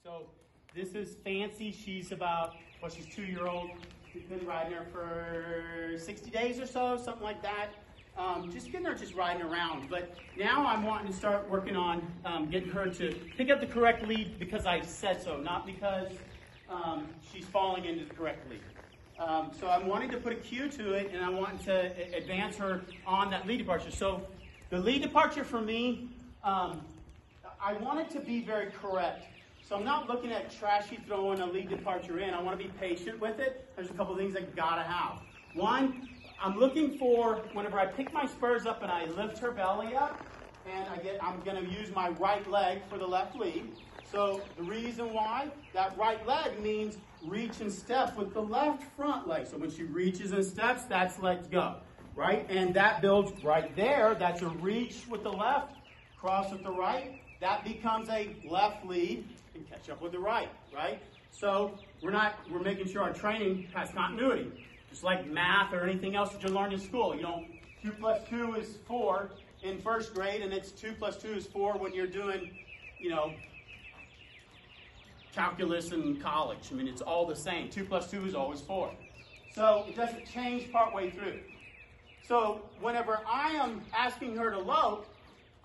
So this is Fancy. She's about, well, she's 2-year-old. We've been riding her for 60 days or so, something like that. Just getting her just riding around. But now I'm wanting to start working on getting her to pick up the correct lead because I said so, not because she's falling into the correct lead. So I'm wanting to put a cue to it, and I'm wanting to advance her on that lead departure. So the lead departure for me, I want it to be very correct. So I'm not looking at trashy throwing a lead departure in. I want to be patient with it. There's a couple things I gotta have. One, I'm looking for, whenever I pick my spurs up and I lift her belly up, and I'm gonna use my right leg for the left lead. So the reason why, that right leg means reach and step with the left front leg. So when she reaches and steps, that's let's go, right? And that builds right there. That's a reach with the left, cross with the right. That becomes a left lead and catch up with the right, right? So we're making sure our training has continuity. Just like math or anything else that you learned in school. 2 plus 2 is 4 in first grade, and it's 2 plus 2 is 4 when you're doing, calculus in college. I mean, it's all the same. 2 plus 2 is always 4. So it doesn't change partway through. So whenever I am asking her to lope,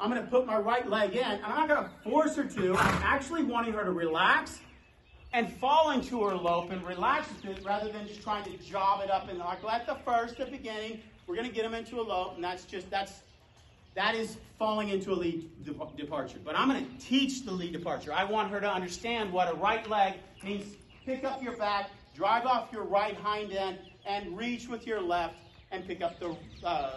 I'm going to put my right leg in, and I'm not going to force her to. I'm actually wanting her to relax and fall into her lope and relax a bit rather than just trying to job it up. And like at the beginning, we're going to get them into a lope, and that is falling into a lead departure. But I'm going to teach the lead departure. I want her to understand what a right leg means. Pick up your back, drive off your right hind end, and reach with your left and pick up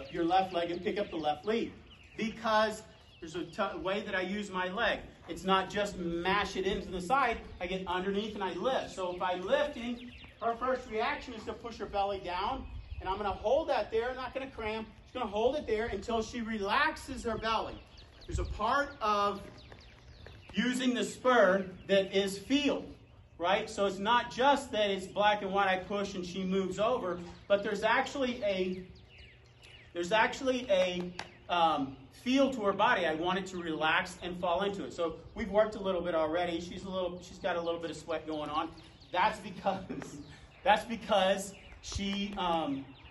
your left leg and pick up the left lead. Because there's a way that I use my leg. It's not just mash it into the side. I get underneath and I lift. So if I'm lifting, her first reaction is to push her belly down. And I'm going to hold that there. I'm not going to cram. She's going to hold it there until she relaxes her belly. There's a part of using the spur that is feel, right? So it's not just that it's black and white, I push and she moves over, but there's actually a feel to her body. I want it to relax and fall into it. So we've worked a little bit already. She's got a little bit of sweat going on. That's because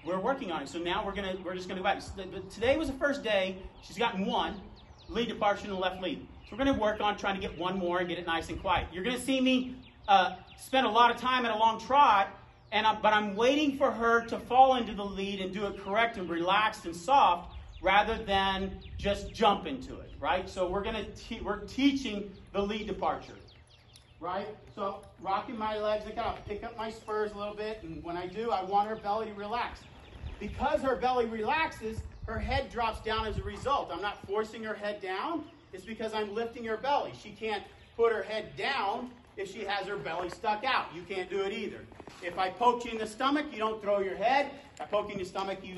we're working on it. So now we're just gonna go back. Today was the first day. She's gotten one lead departure in the left lead. So we're gonna work on trying to get one more and get it nice and quiet. You're gonna see me spend a lot of time at a long trot, but I'm waiting for her to fall into the lead and do it correct and relaxed and soft, rather than just jump into it, right? So we're teaching the lead departure, right? So rocking my legs, I gotta pick up my spurs a little bit, and when I do, I want her belly to relax. Because her belly relaxes, her head drops down as a result. I'm not forcing her head down, it's because I'm lifting her belly. She can't put her head down if she has her belly stuck out. You can't do it either. If I poke you in the stomach, you don't throw your head. If I poke you in the stomach, you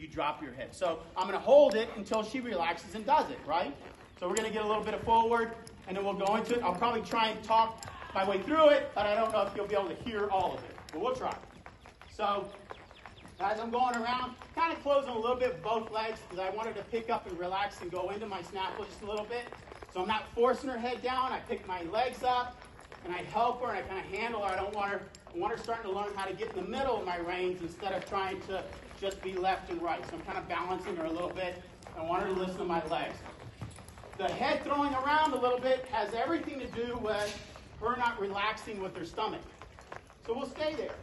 drop your head. So I'm going to hold it until she relaxes and does it, right? So we're going to get a little bit of forward, and then we'll go into it. I'll probably try and talk my way through it, but I don't know if you'll be able to hear all of it. But we'll try. So as I'm going around, kind of closing a little bit with both legs because I wanted to pick up and relax and go into my snaffle just a little bit. So I'm not forcing her head down. I pick my legs up, and I help her, and I kind of handle her. I want her starting to learn how to get in the middle of my reins instead of trying to just be left and right. So I'm kind of balancing her a little bit. I want her to listen to my legs. The head throwing around a little bit has everything to do with her not relaxing with her stomach. So we'll stay there.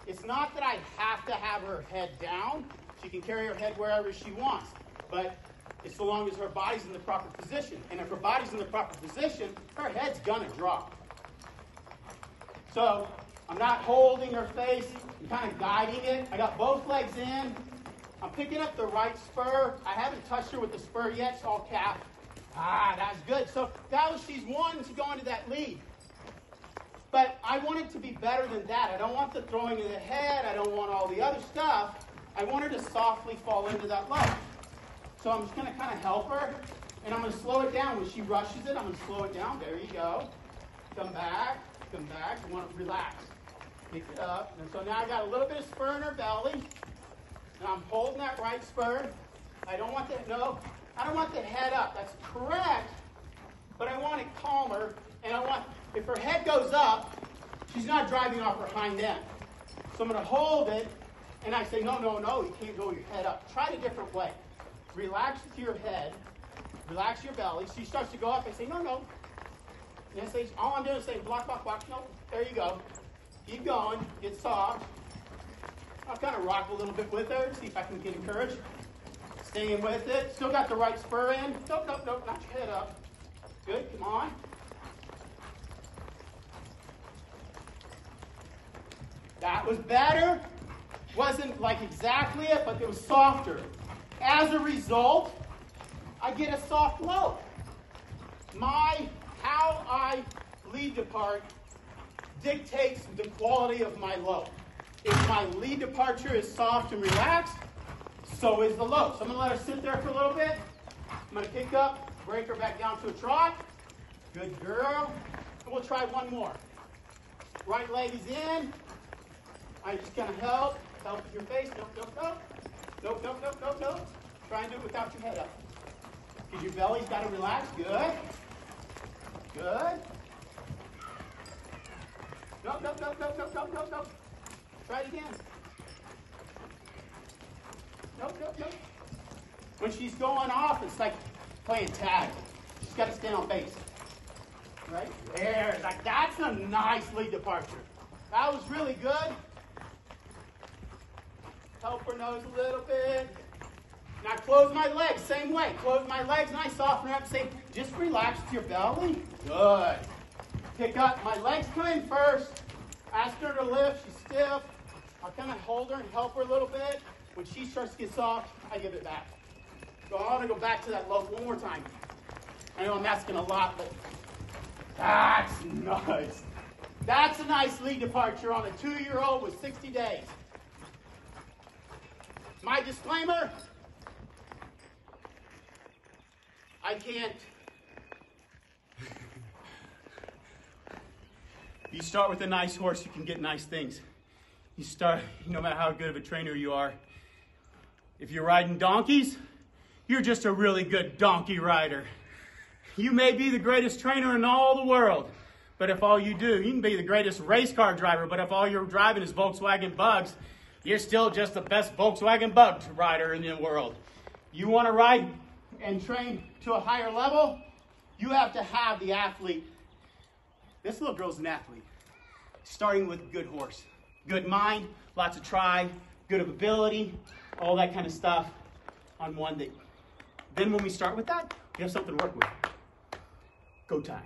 It's not that I have to have her head down. She can carry her head wherever she wants. But it's so long as her body's in the proper position. And if her body's in the proper position, her head's going to drop. So I'm not holding her face. I'm kind of guiding it. I got both legs in. I'm picking up the right spur. I haven't touched her with the spur yet, so I'll cap. That's good. So she's one to go into that lead. But I want it to be better than that. I don't want the throwing of the head. I don't want all the other stuff. I want her to softly fall into that lope. So I'm just going to kind of help her, and I'm going to slow it down. When she rushes it, I'm going to slow it down. There you go. Come back. You want to relax. Pick it up. And so now I got a little bit of spur in her belly. Now I'm holding that right spur. I don't want the head up. That's correct, but I want it calmer. And if her head goes up, she's not driving off her hind end. So I'm going to hold it, and I say, no, no, no, you can't go your head up. Try it a different way. Relax to your head. Relax your belly. She starts to go up. I say, no, no. And I say, all I'm doing is saying, block, block, block. No, there you go. Keep going. Get soft. I'll kind of rock a little bit with her, see if I can get encouraged. Staying with it. Still got the right spur in. Nope, nope, nope. Not your head up. Good. Come on. That was better. Wasn't like exactly it, but it was softer. As a result, I get a soft low. How I lead depart dictates the quality of my low. If my lead departure is soft and relaxed, so is the low. So I'm going to let her sit there for a little bit. I'm going to pick up, break her back down to a trot. Good girl. And we'll try one more. Right leg is in. I just kind of help with your face. Nope, nope, nope. Nope, nope, nope, nope, nope. Try and do it without your head up. Because your belly's got to relax. Good. Good. Nope, nope, nope, nope, nope, nope, nope, nope. Try it again. Nope, nope, nope. When she's going off, it's like playing tag. She's got to stand on base. Right? There. Like, that's a nice lead departure. That was really good. Help her nose a little bit. Now close my legs, same way. Close my legs and I soften her up. Say, just relax with your belly. Good. Pick up. My legs come in first. Ask her to lift. She's stiff. I'll kind of hold her and help her a little bit. When she starts to get soft, I give it back. So I want to go back to that low one more time. I know I'm asking a lot, but that's nice. That's a nice lead departure on a 2-year-old with 60 days. My disclaimer, I can't. You start with a nice horse, you can get nice things. You start, no matter how good of a trainer you are. If you're riding donkeys, you're just a really good donkey rider. You may be the greatest trainer in all the world, but if all you do, you can be the greatest race car driver, but if all you're driving is Volkswagen Bugs, you're still just the best Volkswagen Bug rider in the world. You want to ride and train to a higher level, you have to have the athlete. This little girl's an athlete. Starting with a good horse. Good mind, lots of try, good ability, all that kind of stuff on one that. Then when we start with that, we have something to work with. Go time.